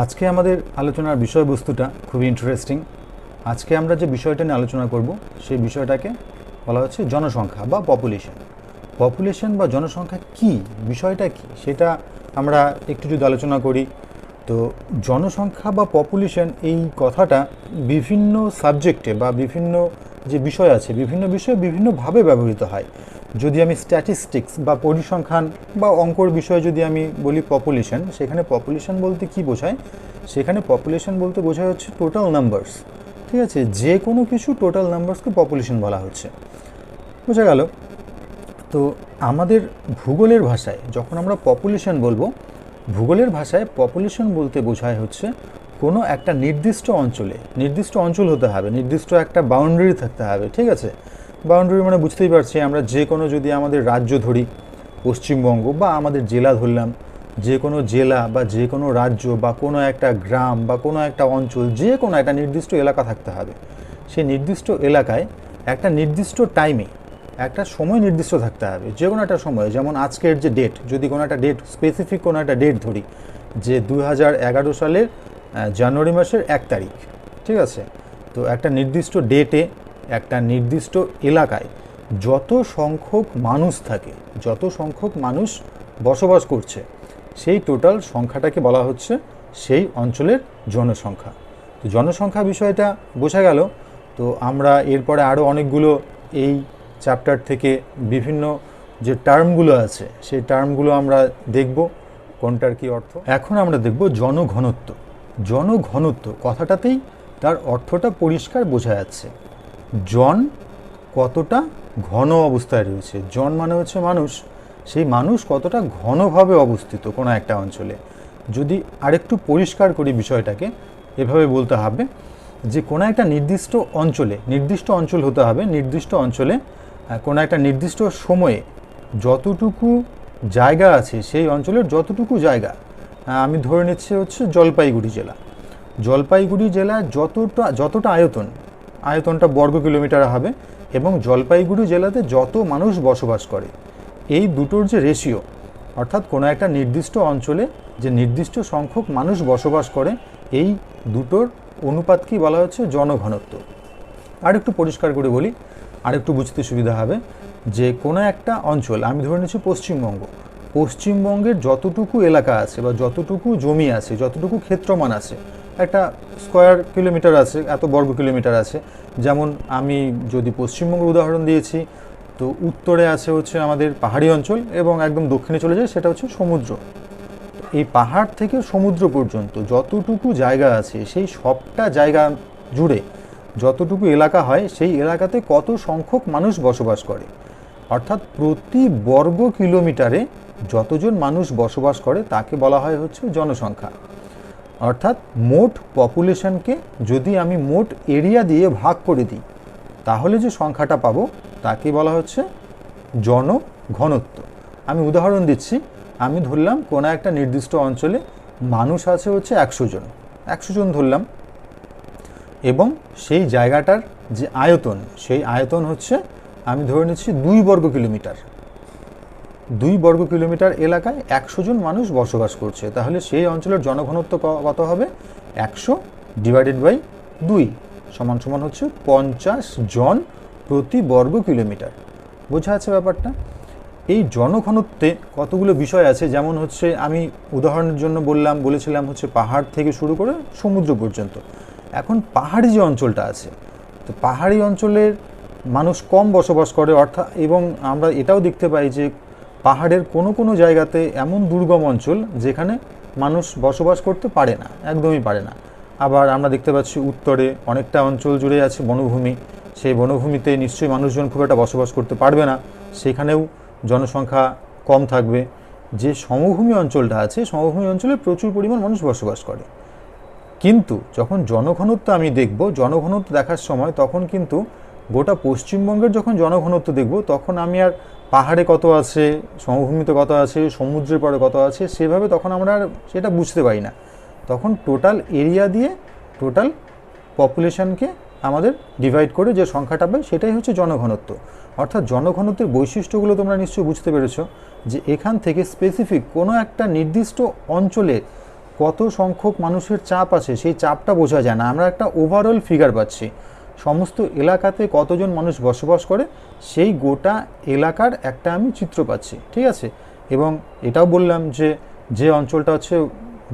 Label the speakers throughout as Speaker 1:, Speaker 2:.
Speaker 1: আজকে আমাদের আলোচনার বিষয়বস্তুটা খুবই ইন্টারেস্টিং। আজকে আমরা যে বিষয়টা নিয়ে আলোচনা করব সেই বিষয়টাকে বলা হচ্ছে জনসংখ্যা বা পপুলেশন। পপুলেশন বা জনসংখ্যা কি, বিষয়টা কি সেটা আমরা একটু যদি আলোচনা করি। তো জনসংখ্যা বা পপুলেশন এই কথাটা বিভিন্ন সাবজেক্টে বা বিভিন্ন যে বিষয় আছে বিভিন্ন বিষয়ে বিভিন্নভাবে ব্যবহৃত হয়। যদি আমি স্ট্যাটিস্টিক্স বা পরিসংখ্যান বা অঙ্কর বিষয়ে যদি আমি বলি পপুলেশন, সেখানে পপুলেশন বলতে কি বোঝায়, সেখানে পপুলেশন বলতে বোঝায় হচ্ছে টোটাল নাম্বারস। ঠিক আছে, যে কোনো কিছু টোটাল নাম্বারসকে পপুলেশন বলা হচ্ছে, বোঝা গেল। তো আমাদের ভূগোলের ভাষায় যখন আমরা পপুলেশন বলবো, ভূগোলের ভাষায় পপুলেশন বলতে বোঝায় হচ্ছে কোনো একটা নির্দিষ্ট অঞ্চলে, নির্দিষ্ট অঞ্চল হতে হবে, নির্দিষ্ট একটা বাউন্ডারি থাকতে হবে। ঠিক আছে, বাউন্ডারি মানে বুঝতেই পারছি, আমরা যে কোনো যদি আমাদের রাজ্য ধরি পশ্চিমবঙ্গ, বা আমাদের জেলা ধরলাম, যে কোনো জেলা বা যে কোনো রাজ্য বা কোনো একটা গ্রাম বা কোনো একটা অঞ্চল, যে কোনো একটা নির্দিষ্ট এলাকা থাকতে হবে। সেই নির্দিষ্ট এলাকায় একটা নির্দিষ্ট টাইমে একটা সময় নির্দিষ্ট থাকতে হবে, যে কোনো একটা সময়। যেমন আজকের যে ডেট, যদি কোনো একটা ডেট, স্পেসিফিক কোনো একটা ডেট ধরি, যে 2011 সালের জানুয়ারি মাসের 1 তারিখ, ঠিক আছে। তো একটা নির্দিষ্ট ডেটে একটা নির্দিষ্ট এলাকায় যত সংখ্যক মানুষ থাকে, যত সংখ্যক মানুষ বসবাস করছে, সেই টোটাল সংখ্যাটাকে বলা হচ্ছে সেই অঞ্চলের জনসংখ্যা। তো জনসংখ্যা বিষয়টা বোঝা গেল। তো আমরা এরপরে আরও অনেকগুলো এই চ্যাপ্টার থেকে বিভিন্ন যে টার্মগুলো আছে সেই টার্মগুলো আমরা দেখব কোনটার কি অর্থ। এখন আমরা দেখব জনঘনত্ব। জনঘনত্ব কথাটাতেই তার অর্থটা পরিষ্কার বোঝা যাচ্ছে। জন কতটা ঘন অবস্থায় রয়েছে, জন মানে হচ্ছে মানুষ, সেই মানুষ কতটা ঘনভাবে অবস্থিত কোনো একটা অঞ্চলে। যদি আরেকটু পরিষ্কার করি বিষয়টাকে, এভাবে বলতে হবে যে কোনো একটা নির্দিষ্ট অঞ্চলে, নির্দিষ্ট অঞ্চল হতে হবে, নির্দিষ্ট অঞ্চলে কোনো একটা নির্দিষ্ট সময়ে যতটুকু জায়গা আছে, সেই অঞ্চলের যতটুকু জায়গা, আমি ধরে নিচ্ছি হচ্ছে জলপাইগুড়ি জেলা। জলপাইগুড়ি জেলার যতটা আয়তনটা বর্গ কিলোমিটার হবে, এবং জলপাইগুড়ি জেলাতে যত মানুষ বসবাস করে, এই দুটোর যে রেশিও, অর্থাৎ কোনো একটা নির্দিষ্ট অঞ্চলে যে নির্দিষ্ট সংখ্যক মানুষ বসবাস করে, এই দুটোর অনুপাতকেই বলা হচ্ছে জনঘনত্ব। আর একটু পরিষ্কার করে বলি, আর একটু বুঝতে সুবিধা হবে, যে কোনো একটা অঞ্চল, আমি ধরে নিচ্ছি পশ্চিমবঙ্গ, পশ্চিমবঙ্গের যতটুকু এলাকা আছে বা যতটুকু জমি আছে, যতটুকু ক্ষেত্রমান আছে, একটা স্কোয়ার কিলোমিটার আছে, এত বর্গ কিলোমিটার আছে। যেমন আমি যদি পশ্চিমবঙ্গের উদাহরণ দিয়েছি, তো উত্তরে আছে হচ্ছে আমাদের পাহাড়ি অঞ্চল, এবং একদম দক্ষিণে চলে যায় সেটা হচ্ছে সমুদ্র। এই পাহাড় থেকে সমুদ্র পর্যন্ত যতটুকু জায়গা আছে, সেই সবটা জায়গা জুড়ে যতটুকু এলাকা হয়, সেই এলাকাতে কত সংখ্যক মানুষ বসবাস করে, অর্থাৎ প্রতি বর্গ কিলোমিটারে যতজন মানুষ বসবাস করে তাকে বলা হয় হচ্ছে জনসংখ্যা। অর্থাৎ মোট পপুলেশনকে যদি আমি মোট এরিয়া দিয়ে ভাগ করে দিই, তাহলে যে সংখ্যাটা পাবো তাকে বলা হচ্ছে জনঘনত্ব। আমি উদাহরণ দিচ্ছি, আমি ধরলাম কোনো একটা নির্দিষ্ট অঞ্চলে মানুষ আছে হচ্ছে 100 জন, 100 জন ধরলাম, এবং সেই জায়গাটার যে আয়তন, সেই আয়তন হচ্ছে, আমি ধরে নিচ্ছি 2 বর্গ কিলোমিটার। 2 বর্গ কিলোমিটার এলাকায় 100 জন মানুষ বসবাস করছে, তাহলে সেই অঞ্চলের জনঘনত্ব কত হবে? 100 ডিভাইডেড বাই 2 সমান সমান হচ্ছে 50 জন প্রতি বর্গ কিলোমিটার। বোঝা আছে ব্যাপারটা? এই জনঘনত্বে কতগুলো বিষয় আছে, যেমন হচ্ছে আমি উদাহরণের জন্য বলেছিলাম হচ্ছে পাহাড় থেকে শুরু করে সমুদ্র পর্যন্ত। এখন পাহাড়ি যে অঞ্চলটা আছে, তো পাহাড়ি অঞ্চলের মানুষ কম বসবাস করে, অর্থাৎ, এবং আমরা এটাও দেখতে পাই যে পাহাড়ের কোনো কোনো জায়গাতে এমন দুর্গম অঞ্চল যেখানে মানুষ বসবাস করতে পারে না, একদমই পারে না। আবার আমরা দেখতে পাচ্ছি উত্তরে অনেকটা অঞ্চল জুড়ে আছে বনভূমি, সেই বনভূমিতে নিশ্চয়ই মানুষজন খুব একটা বসবাস করতে পারবে না, সেখানেও জনসংখ্যা কম থাকবে। যে সমভূমি অঞ্চলটা আছে, সমভূমি অঞ্চলে প্রচুর পরিমাণ মানুষ বসবাস করে। কিন্তু যখন জনঘনত্ব আমি দেখব, জনঘনত্ব দেখার সময় তখন কিন্তু গোটা পশ্চিমবঙ্গের যখন জনঘনত্ব দেখব, তখন আমি আর পাহাড়ে কত আছে, সমভূমিতে কত আছে, সমুদ্রের পরে কত আছে, সেভাবে তখন আমরা আর সেটা বুঝতে পারি না। তখন টোটাল এরিয়া দিয়ে টোটাল পপুলেশনকে আমাদের ডিভাইড করে যে সংখ্যাটা পাই, সেটাই হচ্ছে জনঘনত্ব। অর্থাৎ জনঘনত্বের বৈশিষ্ট্যগুলো তোমরা নিশ্চয়ই বুঝতে পেরেছো, যে এখান থেকে স্পেসিফিক কোনো একটা নির্দিষ্ট অঞ্চলে কত সংখ্যক মানুষের চাপ আছে সেই চাপটা বোঝা যায় না, আমরা একটা ওভারঅল ফিগার পাচ্ছি। সমস্ত এলাকাতে কতজন মানুষ বসবাস করে সেই গোটা এলাকার একটা আমি চিত্র পাচ্ছি, ঠিক আছে। এবং এটাও বললাম যে যে অঞ্চলটা হচ্ছে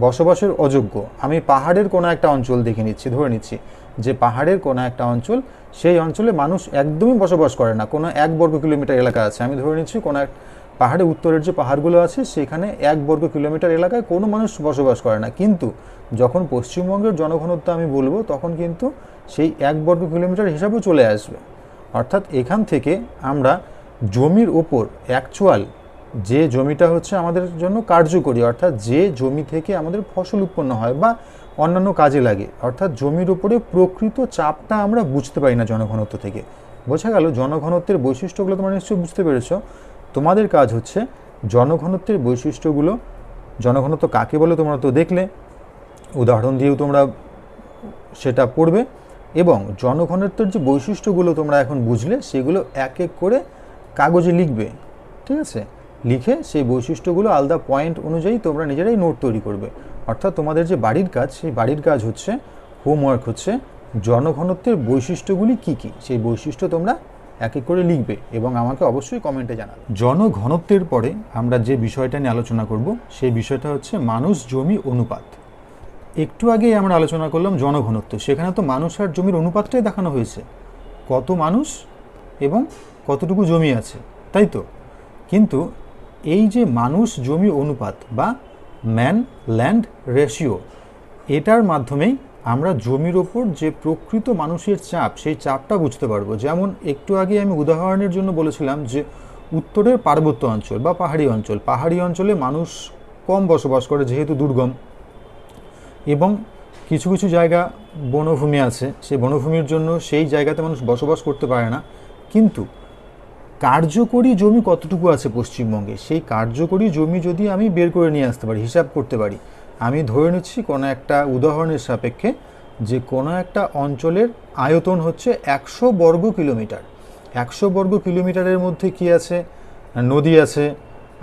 Speaker 1: বসবাসের অযোগ্য, আমি পাহাড়ের কোনো একটা অঞ্চল দেখে নিচ্ছি, ধরে নিচ্ছি যে পাহাড়ের কোনো একটা অঞ্চল, সেই অঞ্চলে মানুষ একদমই বসবাস করে না, কোনো 1 বর্গ কিলোমিটার এলাকা আছে, আমি ধরে নিচ্ছি কোনো এক পাহাড়ে উত্তরের যে পাহাড়গুলো আছে সেখানে 1 বর্গ কিলোমিটার এলাকায় কোনো মানুষ বসবাস করে না। কিন্তু যখন পশ্চিমবঙ্গের জনঘনত্ব আমি বলবো তখন কিন্তু সেই 1 বর্গ কিলোমিটার হিসাবেও চলে আসবে। অর্থাৎ এখান থেকে আমরা জমির ওপর অ্যাকচুয়াল যে জমিটা হচ্ছে আমাদের জন্য কার্যকরী, অর্থাৎ যে জমি থেকে আমাদের ফসল উৎপন্ন হয় বা অন্যান্য কাজে লাগে, অর্থাৎ জমির উপরে প্রকৃত চাপটা আমরা বুঝতে পারি না জনঘনত্ব থেকে। বোঝা গেল জনঘনত্বের বৈশিষ্ট্যগুলো তোমরা নিশ্চয়ই বুঝতে পেরেছো। তোমাদের কাজ হচ্ছে জনঘনত্বের বৈশিষ্ট্যগুলো, জনঘনত্ব কাকে বলে তোমরা তো দেখলে, উদাহরণ দিয়েও তোমরা সেটা পড়বে, এবং জনঘনত্বের যে বৈশিষ্ট্যগুলো তোমরা এখন বুঝলে সেগুলো এক এক করে কাগজে লিখবে, ঠিক আছে। লিখে সেই বৈশিষ্ট্যগুলো আলাদা পয়েন্ট অনুযায়ী তোমরা নিজেরাই নোট তৈরি করবে। অর্থাৎ তোমাদের যে বাড়ির কাজ, সেই বাড়ির কাজ হচ্ছে, হোমওয়ার্ক হচ্ছে জনঘনত্বের বৈশিষ্ট্যগুলি কি কি, সেই বৈশিষ্ট্য তোমরা এক এক করে লিখবে এবং আমাকে অবশ্যই কমেন্টে জানাবে। জনঘনত্বের পরে আমরা যে বিষয়টা নিয়ে আলোচনা করব সেই বিষয়টা হচ্ছে মানুষ জমি অনুপাত। একটু আগেই আমরা আলোচনা করলাম জনঘনত্ব, সেখানে তো মানুষ আর জমির অনুপাতটাই দেখানো হয়েছে, কত মানুষ এবং কতটুকু জমি আছে, তাই তো। কিন্তু এই যে মানুষ জমি অনুপাত বা ম্যান ল্যান্ড রেশিও, এটার মাধ্যমেই আমরা জমির ওপর যে প্রকৃত মানুষের চাপ সেই চাপটা বুঝতে পারবো। যেমন একটু আগে আমি উদাহরণের জন্য বলেছিলাম যে উত্তরের পার্বত্য অঞ্চল বা পাহাড়ি অঞ্চলে মানুষ কম বসবাস করে যেহেতু দুর্গম, এবং কিছু কিছু জায়গা বনভূমি আছে, সেই বনভূমির জন্য সেই জায়গাতে মানুষ বসবাস করতে পারে না। কিন্তু কার্যকরী জমি কতটুকু আছে পশ্চিমবঙ্গে, সেই কার্যকরী জমি যদি আমি বের করে নিয়ে আসতে পারি, হিসাব করতে পারি, আমি ধরে নিচ্ছি কোনো একটা উদাহরণের সাপেক্ষে যে কোনো একটা অঞ্চলের আয়তন হচ্ছে 100 বর্গ কিলোমিটার। 100 বর্গ কিলোমিটারের মধ্যে কি আছে, নদী আছে,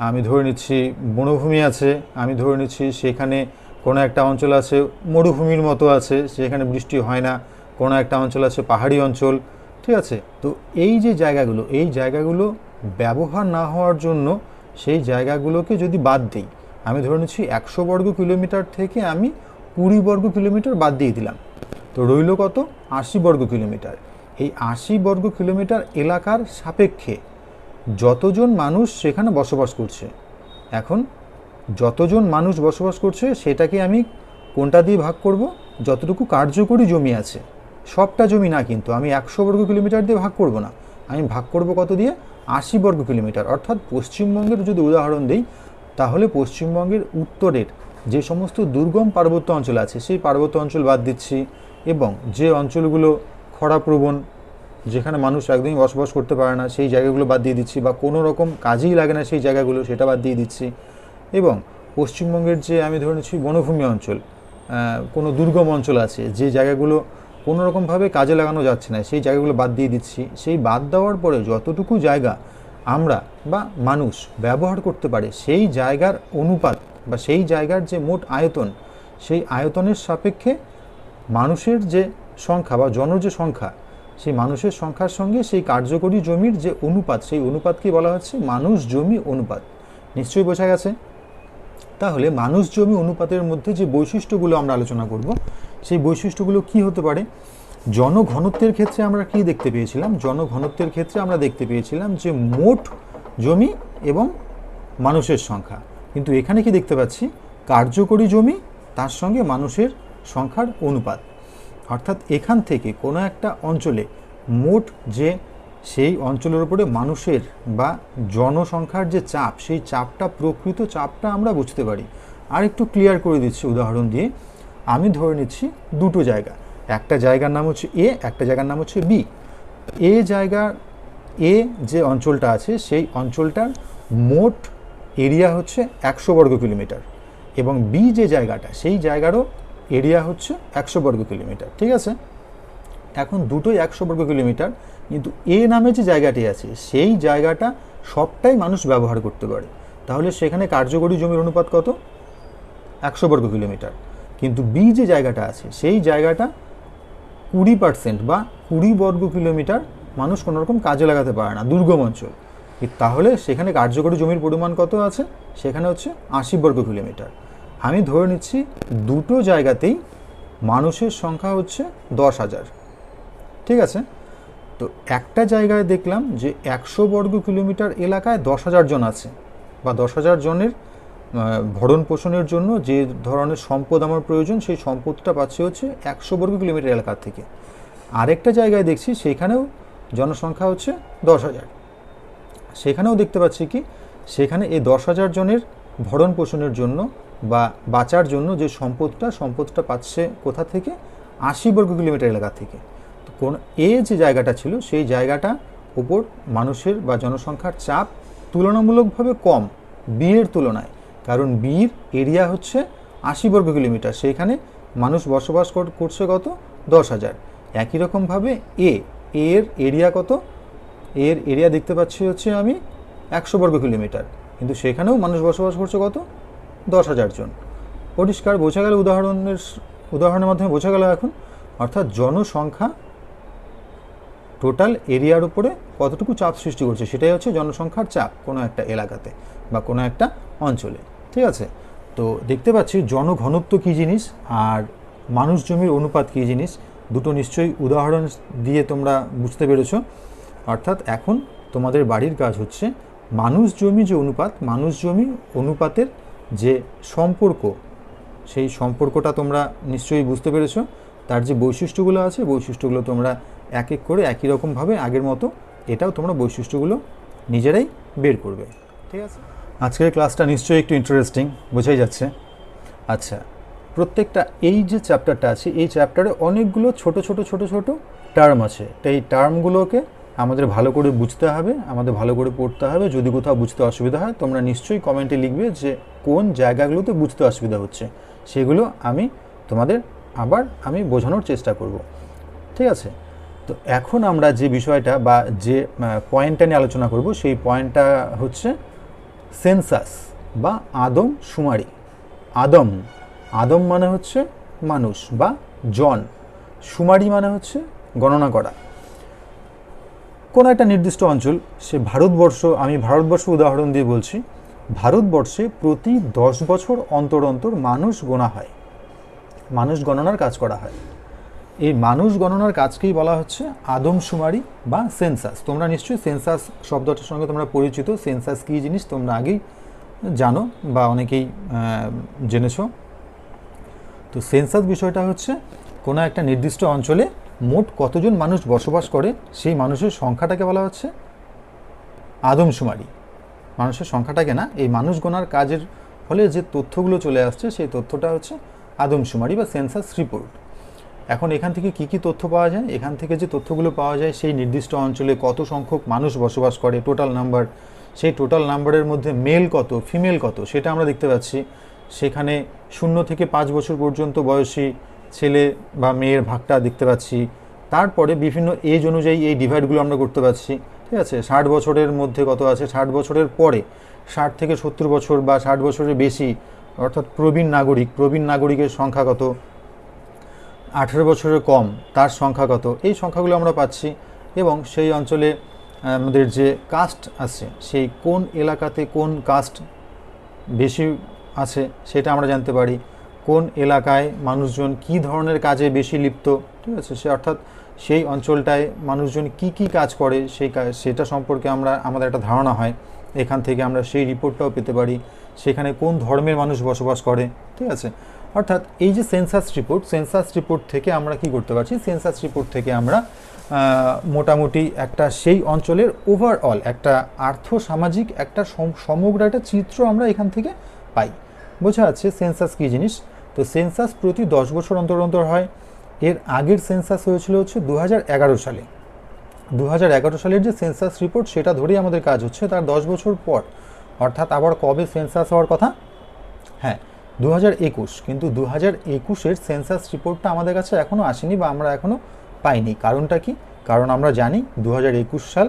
Speaker 1: আমি ধরে নিচ্ছি বনভূমি আছে, আমি ধরে নিচ্ছি সেখানে কোনো একটা অঞ্চল আছে মরুভূমির মতো আছে, সেখানে বৃষ্টি হয় না, কোনো একটা অঞ্চল আছে পাহাড়ি অঞ্চল, ঠিক আছে। তো এই যে জায়গাগুলো, এই জায়গাগুলো ব্যবহার না হওয়ার জন্য সেই জায়গাগুলোকে যদি বাদ দিই, আমি ধরে নিচ্ছি 100 বর্গ কিলোমিটার থেকে আমি 20 বর্গ কিলোমিটার বাদ দিয়ে দিলাম, তো রইল কত, 80 বর্গ কিলোমিটার। এই 80 বর্গ কিলোমিটার এলাকার সাপেক্ষে যতজন মানুষ সেখানে বসবাস করছে, এখন যতজন মানুষ বসবাস করছে সেটাকে আমি কোনটা দিয়ে ভাগ করব, যতটুকু কার্যকরী জমি আছে, সবটা জমি না, কিন্তু আমি 100 বর্গ কিলোমিটার দিয়ে ভাগ করব না, আমি ভাগ করব কত দিয়ে, 80 বর্গ কিলোমিটার। অর্থাৎ পশ্চিমবঙ্গের যদি উদাহরণ দিই তাহলে পশ্চিমবঙ্গের উত্তরের যে সমস্ত দুর্গম পার্বত্য অঞ্চল আছে সেই পার্বত্য অঞ্চল বাদ দিচ্ছি, এবং যে অঞ্চলগুলো খরাপ্রবণ, যেখানে মানুষ একদমই বসবাস করতে পারে না সেই জায়গাগুলো বাদ দিয়ে দিচ্ছি, বা কোনো রকম কাজেই লাগে না সেই জায়গাগুলো, সেটা বাদ দিয়ে দিচ্ছি। এবং পশ্চিমবঙ্গের যে আমি ধরে নিচ্ছি বনভূমি অঞ্চল, কোনো দুর্গম অঞ্চল আছে যে জায়গাগুলো কোনো রকমভাবে কাজে লাগানো যাচ্ছে না সেই জায়গাগুলো বাদ দিয়ে দিচ্ছি। সেই বাদ দেওয়ার পরে যতটুকু জায়গা আমরা বা মানুষ ব্যবহার করতে পারে সেই জায়গার অনুপাত বা সেই জায়গার যে মোট আয়তন, সেই আয়তনের সাপেক্ষে মানুষের যে সংখ্যা বা যে সংখ্যা, সেই মানুষের সংখ্যার সঙ্গে সেই কার্যকরী জমির যে অনুপাত, সেই অনুপাতকে বলা হচ্ছে মানুষ জমি অনুপাত। নিশ্চয়ই বোঝা গেছে। তাহলে মানুষ জমি অনুপাতের মধ্যে যে বৈশিষ্ট্যগুলো আমরা আলোচনা করব সেই বৈশিষ্ট্যগুলো কি হতে পারে। জনঘনত্বের ক্ষেত্রে আমরা কি দেখতে পেয়েছিলাম, জনঘনত্বের ক্ষেত্রে আমরা দেখতে পেয়েছিলাম যে মোট জমি এবং মানুষের সংখ্যা, কিন্তু এখানে কি দেখতে পাচ্ছি, কার্যকরী জমি তার সঙ্গে মানুষের সংখ্যার অনুপাত। অর্থাৎ এখান থেকে কোনো একটা অঞ্চলে মোট যে সেই অঞ্চলের উপরে মানুষের বা জনসংখ্যার যে চাপ, সেই চাপটা প্রকৃত চাপটা আমরা বুঝতে পারি। আর একটু ক্লিয়ার করে দিচ্ছি উদাহরণ দিয়ে, আমি ধরে নিচ্ছি দুটো জায়গা, একটা জায়গার নাম হচ্ছে এ, একটা জায়গার নাম হচ্ছে বি। এ যে অঞ্চলটা আছে সেই অঞ্চলটার মোট এরিয়া হচ্ছে 100 বর্গ কিলোমিটার, এবং বি যে জায়গাটা সেই জায়গারও এরিয়া হচ্ছে 100 বর্গ কিলোমিটার, ঠিক আছে। এখন দুটোই 100 বর্গ কিলোমিটার, কিন্তু এ নামে যে জায়গাটি আছে সেই জায়গাটা সবটাই মানুষ ব্যবহার করতে পারে। তাহলে সেখানে কার্যকরী জমির অনুপাত কত, 100 বর্গ কিলোমিটার, কিন্তু বি যে জায়গাটা আছে সেই জায়গাটা 20% বা 20 বর্গ কিলোমিটার মানুষ কোনোরকম কাজে লাগাতে পারে না, দুর্গম অঞ্চল। তাহলে সেখানে কার্যকরী জমির পরিমাণ কত আছে? সেখানে হচ্ছে 80 বর্গ কিলোমিটার। আমি ধরে নিচ্ছি দুটো জায়গাতেই মানুষের সংখ্যা হচ্ছে 10,000, ঠিক আছে? তো একটা জায়গায় দেখলাম যে 100 বর্গ কিলোমিটার এলাকায় 10,000 জন আছে, বা 10,000 জনের ভরণ পোষণের জন্য যে ধরনের সম্পদ আমার প্রয়োজন সেই সম্পদটা পাচ্ছে হচ্ছে 100 বর্গ কিলোমিটার এলাকার থেকে। আরেকটা জায়গায় দেখছি সেখানেও জনসংখ্যা হচ্ছে 10,000, সেখানেও দেখতে পাচ্ছি কি সেখানে এই 10,000 জনের ভরণ পোষণের জন্য বা বাঁচার জন্য যে সম্পদটা পাচ্ছে কোথা থেকে? 80 বর্গ কিলোমিটার এলাকা থেকে। তো কোন যে জায়গাটা ছিল সেই জায়গাটা উপর মানুষের বা জনসংখ্যার চাপ তুলনামূলকভাবে কম বি এর তুলনায়, কারণ বির এরিয়া হচ্ছে 80 বর্গ কিলোমিটার, সেইখানে মানুষ বসবাস করছে কত? 10,000। একই রকমভাবে এর এরিয়া কত? এর এরিয়া দেখতে পাচ্ছি হচ্ছে আমি 100 বর্গ কিলোমিটার, কিন্তু সেখানেও মানুষ বসবাস করছে কত? 10,000 জন। পরিষ্কার বোঝা গেল, উদাহরণের মাধ্যমে বোঝা গেল এখন। অর্থাৎ জনসংখ্যা টোটাল এরিয়ার উপরে কতটুকু চাপ সৃষ্টি করছে সেটাই হচ্ছে জনসংখ্যার চাপ কোনো একটা এলাকাতে বা কোনো একটা অঞ্চলে, ঠিক আছে? তো দেখতে পাচ্ছি জনঘনত্ব কী জিনিস আর মানুষ জমির অনুপাত কী জিনিস, দুটো নিশ্চয়ই উদাহরণ দিয়ে তোমরা বুঝতে পেরেছো। অর্থাৎ এখন তোমাদের বাড়ির কাজ হচ্ছে মানুষ জমি যে অনুপাত, মানুষ জমি অনুপাতের যে সম্পর্ক, সেই সম্পর্কটা তোমরা নিশ্চয়ই বুঝতে পেরেছো। তার যে বৈশিষ্ট্যগুলো আছে বৈশিষ্ট্যগুলো তোমরা এক এক করে একই রকমভাবে আগের মতো এটাও তোমরা বৈশিষ্ট্যগুলো নিজেরাই বের করবে, ঠিক আছে? আজকের ক্লাসটা নিশ্চয়ই একটু ইন্টারেস্টিং, বোঝাই যাচ্ছে। আচ্ছা, প্রত্যেকটা এই যে চ্যাপ্টারটা আছে এই চ্যাপ্টারে অনেকগুলো ছোট ছোট টার্ম আছে। তো এই টার্মগুলোকে আমাদের ভালো করে বুঝতে হবে, আমাদের ভালো করে পড়তে হবে। যদি কোথাও বুঝতে অসুবিধা হয় তোমরা নিশ্চয়ই কমেন্টে লিখবে যে কোন জায়গাগুলোতে বুঝতে অসুবিধা হচ্ছে, সেগুলো তোমাদের আমি বোঝানোর চেষ্টা করব, ঠিক আছে? তো এখন আমরা যে বিষয়টা বা যে পয়েন্টটা নিয়ে আলোচনা করব সেই পয়েন্টটা হচ্ছে সেন্সাস বা আদমশুমারি। আদম মানে হচ্ছে মানুষ বা জন, শুমারি মানে হচ্ছে গণনা করা। কোনো একটা নির্দিষ্ট অঞ্চল, সে ভারতবর্ষ, আমি ভারতবর্ষ উদাহরণ দিয়ে বলছি। ভারতবর্ষে প্রতি 10 বছর অন্তর অন্তর মানুষ গোনা হয়, মানুষ গণনার কাজ করা হয়। এই মানুষ গণনার কাজকেই বলা হচ্ছে আদমশুমারি বা সেন্সাস। তোমরা নিশ্চয়ই সেন্সাস শব্দটার সঙ্গে তোমরা পরিচিত। সেন্সাস কী জিনিস তোমরা আগেই জানো বা অনেকেই জেনেছো। তো সেন্সাস বিষয়টা হচ্ছে কোনো একটা নির্দিষ্ট অঞ্চলে মোট কতজন মানুষ বসবাস করে সেই মানুষের সংখ্যাটাকে বলা হচ্ছে আদমশুমারি। মানুষের সংখ্যাটাকে না, এই মানুষ গোনার কাজের ফলে যে তথ্যগুলো চলে আসছে সেই তথ্যটা হচ্ছে আদমশুমারি বা সেন্সাস রিপোর্ট। এখন এখান থেকে কি কি তথ্য পাওয়া যায়? এখান থেকে যে তথ্যগুলো পাওয়া যায় সেই নির্দিষ্ট অঞ্চলে কত সংখ্যক মানুষ বসবাস করে, টোটাল নাম্বার, সেই টোটাল নাম্বারের মধ্যে মেল কত, ফিমেল কত সেটা আমরা দেখতে পাচ্ছি। সেখানে 0 থেকে 5 বছর পর্যন্ত বয়সী ছেলে বা মেয়ের ভাগটা দেখতে পাচ্ছি। তারপরে বিভিন্ন এজ অনুযায়ী এই ডিভাইডগুলো আমরা করতে পারছি, ঠিক আছে? 60 বছরের মধ্যে কত আছে, 60 বছরের পরে 60 থেকে 70 বছর বা 60 বছরের বেশি অর্থাৎ প্রবীণ নাগরিকের সংখ্যা কত, 18 বছরের কম তার সংখ্যা কত, এই সংখ্যাগুলো আমরা পাচ্ছি। এবং সেই অঞ্চলে আমাদের যে কাস্ট আছে, সেই কোন এলাকাতে কোন কাস্ট বেশি আছে সেটা আমরা জানতে পারি। কোন এলাকায় মানুষজন কি ধরনের কাজে বেশি লিপ্ত, ঠিক আছে? অর্থাৎ সেই অঞ্চলটায় মানুষজন কি কাজ করে সেটা সম্পর্কে আমাদের একটা ধারণা হয়। এখান থেকে আমরা সেই রিপোর্টটাও পেতে পারি। সেখানে কোন ধর্মের মানুষ বসবাস করে, ঠিক আছে? অর্থাৎ এই যে সেন্সাস রিপোর্ট থেকে আমরা কি করতে পারছি? সেন্সাস রিপোর্ট থেকে আমরা মোটামুটি একটা সেই অঞ্চলের ওভারঅল একটা আর্থসামাজিক একটা সমগ্র একটা চিত্র আমরা এখান থেকে পাই। বোঝা যাচ্ছে সেন্সাস কী জিনিস? তো সেন্সাস প্রতি 10 বছর অন্তর অন্তর হয়। এর আগের সেন্সাস হয়েছিল হচ্ছে 2011 সালে। 2011 সালের যে সেন্সাস রিপোর্ট সেটা ধরেই আমাদের কাজ হচ্ছে তার 10 বছর পর। অর্থাৎ আবার কবে সেন্সাস হওয়ার কথা? হ্যাঁ, 2021। কিন্তু 2021-এর সেন্সাস রিপোর্টটা আমাদের কাছে এখনও আসেনি বা আমরা এখনও পাইনি। কারণটা কি? কারণ আমরা জানি 2021 সাল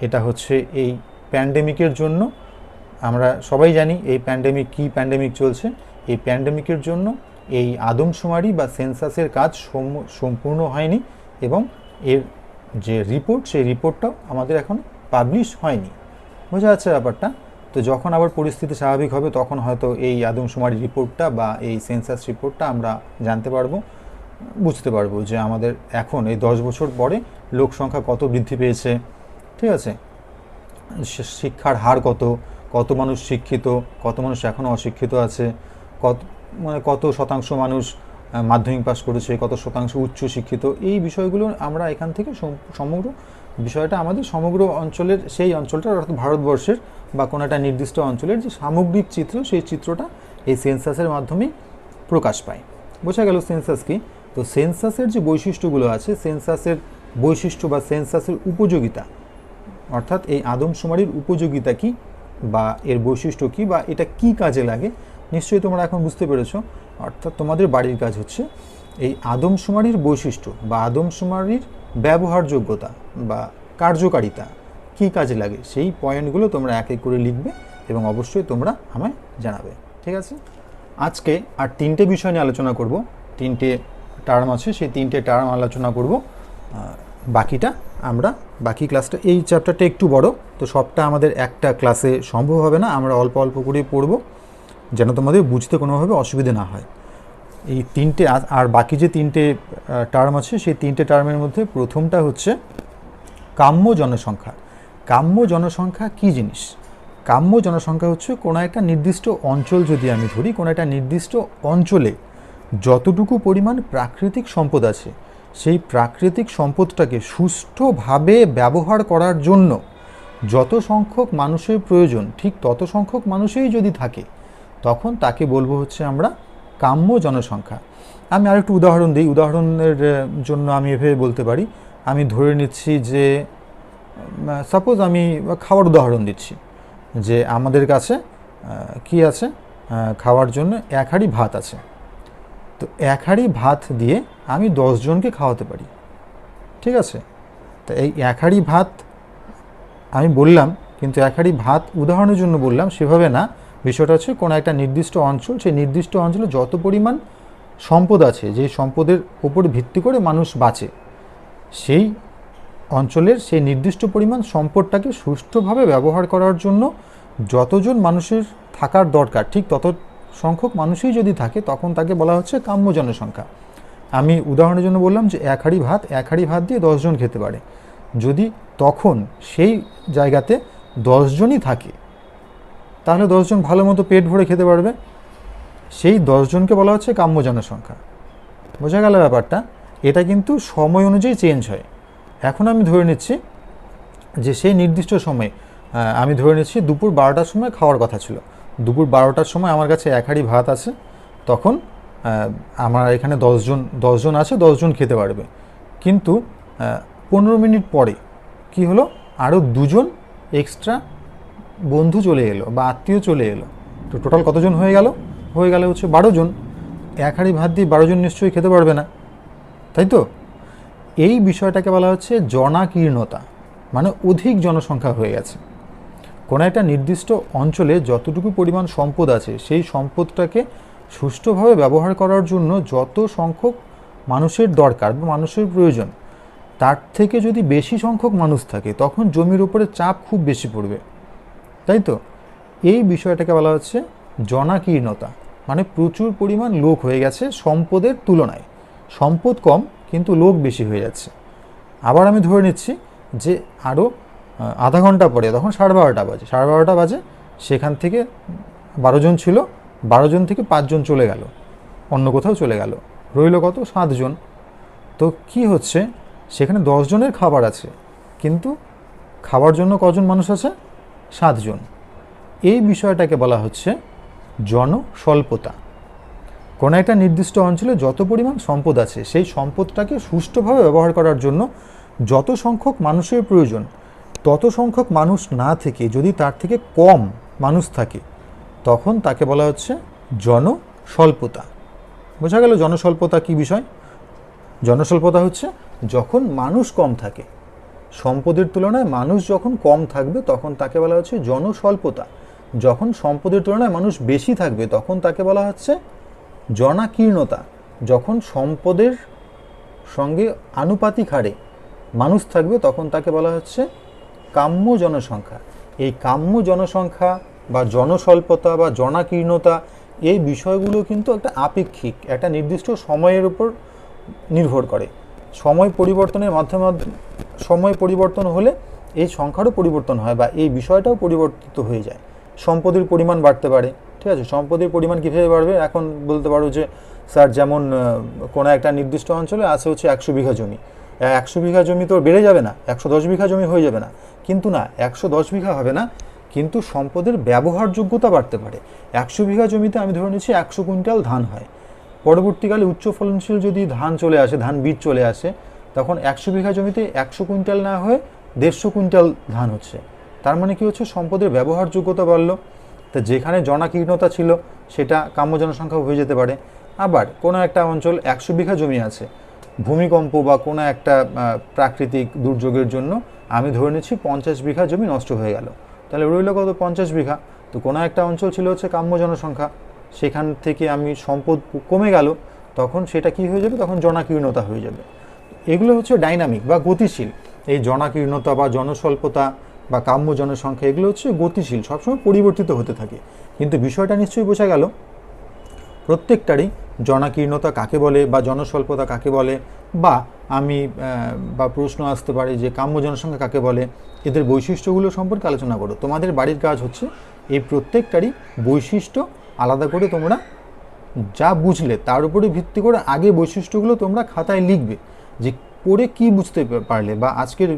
Speaker 1: এটা হচ্ছে এই প্যান্ডেমিকের জন্য। আমরা সবাই জানি এই প্যান্ডেমিক চলছে। এই প্যান্ডেমিকের জন্য এই আদমশুমারি বা সেন্সাসের কাজ সম্পূর্ণ হয়নি এবং এর যে রিপোর্ট সেই রিপোর্টটাও আমাদের এখন পাবলিশ হয়নি। বোঝা যাচ্ছে ব্যাপারটা? তো যখন আবার পরিস্থিতি স্বাভাবিক হবে তখন হয়তো এই আদমশুমারি রিপোর্টটা বা এই সেন্সাস রিপোর্টটা আমরা জানতে পারবো, বুঝতে পারবো যে আমাদের এখন এই 10 বছর পরে লোক সংখ্যা কত বৃদ্ধি পেয়েছে, ঠিক আছে, শিক্ষার হার কত, কত মানুষ শিক্ষিত, কত মানুষ এখনও অশিক্ষিত আছে, কত শতাংশ মানুষ মাধ্যমিক পাস করেছে, কত শতাংশ উচ্চ শিক্ষিত। এই বিষয়গুলো আমরা এখান থেকে সমগ্র বিষয়টা আমাদের সমগ্র অঞ্চলের, সেই অঞ্চলটা অর্থাৎ ভারতবর্ষের বা কোনো একটা নির্দিষ্ট অঞ্চলের যে সামগ্রিক চিত্র, সেই চিত্রটা এই সেন্সাসের মাধ্যমেই প্রকাশ পায়। বোঝা গেল সেন্সাস কি? তো সেন্সাসের যে বৈশিষ্ট্যগুলো আছে, সেন্সাসের বৈশিষ্ট্য বা সেন্সাসের উপযোগিতা, অর্থাৎ এই আদমশুমারির উপযোগিতা কি বা এর বৈশিষ্ট্য কি বা এটা কি কাজে লাগে, নিশ্চয়ই তোমরা এখন বুঝতে পেরেছো। অর্থাৎ তোমাদের বাড়ির কাজ হচ্ছে এই আদমশুমারির বৈশিষ্ট্য বা আদমশুমারির ব্যবহারযোগ্যতা বা কার্যকারিতা কি কাজে লাগে, সেই পয়েন্টগুলো তোমরা এক এক করে লিখবে এবং অবশ্যই তোমরা আমায় জানাবে, ঠিক আছে? আজকে আর 3টে বিষয় নিয়ে আলোচনা করব। 3টে টার্ম আছে, সেই 3টে টার্ম আলোচনা করব। বাকিটা আমরা বাকি ক্লাসটা, এই চ্যাপ্টারটা একটু বড়, তো সবটা আমাদের একটা ক্লাসে সম্ভব হবে না, আমরা অল্প অল্প করে পড়ব যেন তোমাদের বুঝতে কোনোভাবে অসুবিধে না হয়। এই 3টে আর বাকি যে 3টে টার্ম আছে, সেই 3টে টার্মের মধ্যে প্রথমটা হচ্ছে কাম্য জনসংখ্যা। কাম্য জনসংখ্যা কি জিনিস? কাম্য জনসংখ্যা হচ্ছে কোনো একটা নির্দিষ্ট অঞ্চল যদি আমি ধরি, কোনো একটা নির্দিষ্ট অঞ্চলে যতটুকু পরিমাণ প্রাকৃতিক সম্পদ আছে, সেই প্রাকৃতিক সম্পদটাকে সুষ্ঠুভাবে ব্যবহার করার জন্য যত সংখ্যক মানুষের প্রয়োজন, ঠিক তত সংখ্যক মানুষই যদি থাকে, তখন তাকে বলবো হচ্ছে আমরা কাম্য জনসংখ্যা। আমি আরেকটু উদাহরণ দিই। উদাহরণের জন্য আমি এভাবে বলতে পারি, আমি ধরে নিচ্ছি যে সাপোজ আমি খাওয়ার উদাহরণ দিচ্ছি, যে আমাদের কাছে কি আছে, খাওয়ার জন্য 1 হাঁড়ি ভাত আছে। তো 1 হাঁড়ি ভাত দিয়ে আমি 10 জনকে খাওয়াতে পারি, ঠিক আছে? তো এই 1 হাঁড়ি ভাত আমি বললাম, কিন্তু 1 হাঁড়ি ভাত উদাহরণের জন্য বললাম, সেভাবে না। বিষয়টা হচ্ছে কোনো একটা নির্দিষ্ট অঞ্চল, সেই নির্দিষ্ট অঞ্চলে যত পরিমাণ সম্পদ আছে, যে সম্পদের উপর ভিত্তি করে মানুষ বাঁচে, সেই অঞ্চলের সেই নির্দিষ্ট পরিমাণ সম্পদটাকে সুষ্ঠুভাবে ব্যবহার করার জন্য যতজন মানুষের থাকার দরকার, ঠিক তত সংখ্যক মানুষই যদি থাকে, তখন তাকে বলা হচ্ছে কাম্য জনসংখ্যা। আমি উদাহরণের জন্য বললাম যে 1 হাঁড়ি ভাত দিয়ে 10 জন খেতে পারে। যদি তখন সেই জায়গাতে 10 জনই থাকে, তাহলে 10 জন ভালো মতো পেট ভরে খেতে পারবে। সেই 10 জনকে বলা হচ্ছে কাম্য জনসংখ্যা। বোঝা গেল ব্যাপারটা? এটা কিন্তু সময় অনুযায়ী চেঞ্জ হয়। এখন আমি ধরে নিচ্ছি যে সেই নির্দিষ্ট সময়ে, আমি ধরে নিচ্ছি দুপুর 12টার সময় খাওয়ার কথা ছিল। দুপুর 12টার সময় আমার কাছে 1 হাঁড়ি ভাত আছে, তখন আমার এখানে 10 জন আছে, 10 জন খেতে পারবে। কিন্তু 15 মিনিট পরে কি হলো, আরও 2 জন এক্সট্রা বন্ধু চলে এলো বা আত্মীয় চলে এলো। তো টোটাল কতজন হয়ে গেল? হচ্ছে 12 জন। 1 হাঁড়ি ভাত দিয়ে 12 জন নিশ্চয়ই খেতে পারবে না, তাই তো? এই বিষয়টাকে বলা হচ্ছে জনাকীর্ণতা, মানে অধিক জনসংখ্যা হয়ে গেছে। কোনো একটা নির্দিষ্ট অঞ্চলে যতটুকু পরিমাণ সম্পদ আছে, সেই সম্পদটাকে সুষ্ঠুভাবে ব্যবহার করার জন্য যত সংখ্যক মানুষের দরকার বা মানুষের প্রয়োজন, তার থেকে যদি বেশি সংখ্যক মানুষ থাকে, তখন জমির উপরে চাপ খুব বেশি পড়বে, তাই তো? এই বিষয়টাকে বলা হচ্ছে জনাকীর্ণতা, মানে প্রচুর পরিমাণ লোক হয়ে গেছে সম্পদের তুলনায়। সম্পদ কম কিন্তু লোক বেশি হয়ে যাচ্ছে। আবার আমি ধরে নিচ্ছি যে আরও আধা ঘন্টা পরে, তখন 12:30 বাজে, সেখান থেকে 12 জন ছিল, 12 জন থেকে 5 জন চলে গেল, অন্য কোথাও চলে গেল, রইল কত? 7 জন। তো কি হচ্ছে, সেখানে 10 জনের খাবার আছে, কিন্তু খাওয়ার জন্য কজন মানুষ আছে? 7 জন। এই বিষয়টাকে বলা হচ্ছে জনস্বল্পতা। কোনো একটা নির্দিষ্ট অঞ্চলে যত পরিমাণ সম্পদ আছে, সেই সম্পদটাকে সুষ্ঠুভাবে ব্যবহার করার জন্য যত সংখ্যক মানুষের প্রয়োজন, তত সংখ্যক মানুষ না থেকে যদি তার থেকে কম মানুষ থাকে, তখন তাকে বলা হচ্ছে জনস্বল্পতা। বোঝা গেল জনস্বল্পতা কি বিষয়? জনস্বল্পতা হচ্ছে যখন মানুষ কম থাকে, সম্পদের তুলনায় মানুষ যখন কম থাকবে, তখন তাকে বলা হচ্ছে জনস্বল্পতা। যখন সম্পদের তুলনায় মানুষ বেশি থাকবে তখন তাকে বলা হচ্ছে জনাকীর্ণতা। যখন সম্পদের সঙ্গে আনুপাতিক হারে মানুষ থাকবে তখন তাকে বলা হচ্ছে কাম্য জনসংখ্যা। এই কাম্য জনসংখ্যা বা জনস্বল্পতা বা জনাকীর্ণতা এই বিষয়গুলো কিন্তু একটা আপেক্ষিক, একটা নির্দিষ্ট সময়ের উপর নির্ভর করে। সময় পরিবর্তনের মাধ্যমে সময় পরিবর্তন হলে এই সংখ্যারও পরিবর্তন হয় বা এই বিষয়টাও পরিবর্তিত হয়ে যায়। সম্পদের পরিমাণ বাড়তে পারে, ঠিক আছে। সম্পদের পরিমাণ কীভাবে বাড়বে? এখন বলতে পারো যে স্যার যেমন কোনো একটা নির্দিষ্ট অঞ্চলে আছে হচ্ছে 100 বিঘা জমি, 100 বিঘা জমি তো বেড়ে যাবে না, 110 বিঘা জমি হয়ে যাবে না। কিন্তু না, 110 বিঘা হবে না, কিন্তু সম্পদের ব্যবহারযোগ্যতা বাড়তে পারে। 100 বিঘা জমিতে আমি ধরে নিচ্ছি 100 কুইন্টাল ধান হয়, পরবর্তীকালে উচ্চ ফলনশীল যদি ধান চলে আসে, ধান বীজ চলে আসে, তখন 100 বিঘা জমিতে 100 কুইন্টাল না হয়ে 150 কুইন্টাল ধান হচ্ছে। তার মানে কি হচ্ছে? সম্পদের ব্যবহারযোগ্যতা বাড়লো। তো যেখানে জনাকীর্ণতা ছিল সেটা কাম্য জনসংখ্যা হয়ে যেতে পারে। আবার কোনো একটা অঞ্চল 100 বিঘা জমি আছে, ভূমিকম্প বা কোনো একটা প্রাকৃতিক দুর্যোগের জন্য আমি ধরে নিচ্ছি 50 বিঘা জমি নষ্ট হয়ে গেল, তাহলে রইল কত? 50 বিঘা। তো কোনো একটা অঞ্চল ছিল হচ্ছে কাম্য জনসংখ্যা, সেখান থেকে আমি সম্পদ কমে গেল, তখন সেটা কি হয়ে যাবে? তখন জনাকীর্ণতা হয়ে যাবে। এগুলো হচ্ছে ডাইনামিক বা গতিশীল। এই জনাকীর্ণতা বা জনস্বল্পতা বা কাম্য জনসংখ্যা এগুলো হচ্ছে গতিশীল, সবসময় পরিবর্তিত হতে থাকে। কিন্তু বিষয়টা নিশ্চয়ই বোঝা গেল, প্রত্যেকটারই জনাকীর্ণতা কাকে বলে বা জনস্বল্পতা কাকে বলে, বা আমি বা প্রশ্ন আসতে পারে যে কাম্য জনসংখ্যা কাকে বলে, এদের বৈশিষ্ট্যগুলো সম্পর্কে আলোচনা করো। তোমাদের বাড়ির কাজ হচ্ছে এই প্রত্যেকটারই বৈশিষ্ট্য আলাদা করে তোমরা যা বুঝলে তার উপরে ভিত্তি করে আগে বৈশিষ্ট্যগুলো তোমরা খাতায় লিখবে, যে পড়ে কি বুঝতে পারলে বা আজকের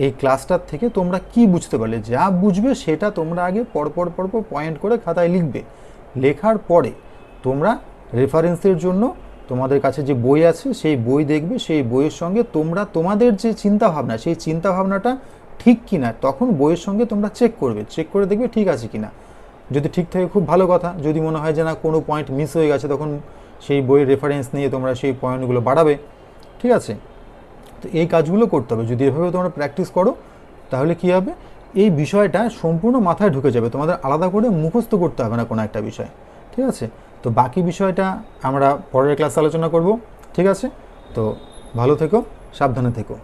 Speaker 1: এই ক্লাসটার থেকে তোমরা কি বুঝতে পারলে। যা বুঝবে সেটা তোমরা আগে পরপর পয়েন্ট করে খাতায় লিখবে। লেখার পরে তোমরা রেফারেন্সের জন্য তোমাদের কাছে যে বই আছে সেই বই দেখবে, সেই বইয়ের সঙ্গে তোমরা তোমাদের যে চিন্তাভাবনা সেই চিন্তাভাবনাটা ঠিক কিনা তখন বইয়ের সঙ্গে তোমরা চেক করবে, চেক করে দেখবে ঠিক আছে কিনা। যদি ঠিক থাকে খুব ভালো কথা, যদি মনে হয় যে না কোনো পয়েন্ট মিস হয়ে গেছে তখন সেই বইয়ের রেফারেন্স নিয়ে তোমরা সেই পয়েন্টগুলো বাড়াবে, ঠিক আছে। তো এই কাজগুলো করতে হবে। যদি এভাবে তোমরা প্র্যাকটিস করো তাহলে কি হবে? এই বিষয়টা সম্পূর্ণ মাথায় ঢুকে যাবে, তোমাদের আলাদা করে মুখস্থ করতে হবে না কোনো একটা বিষয়, ঠিক আছে। তো বাকি বিষয়টা আমরা পরের ক্লাসে আলোচনা করব, ঠিক আছে। তো ভালো থেকো, সাবধানে থেকো।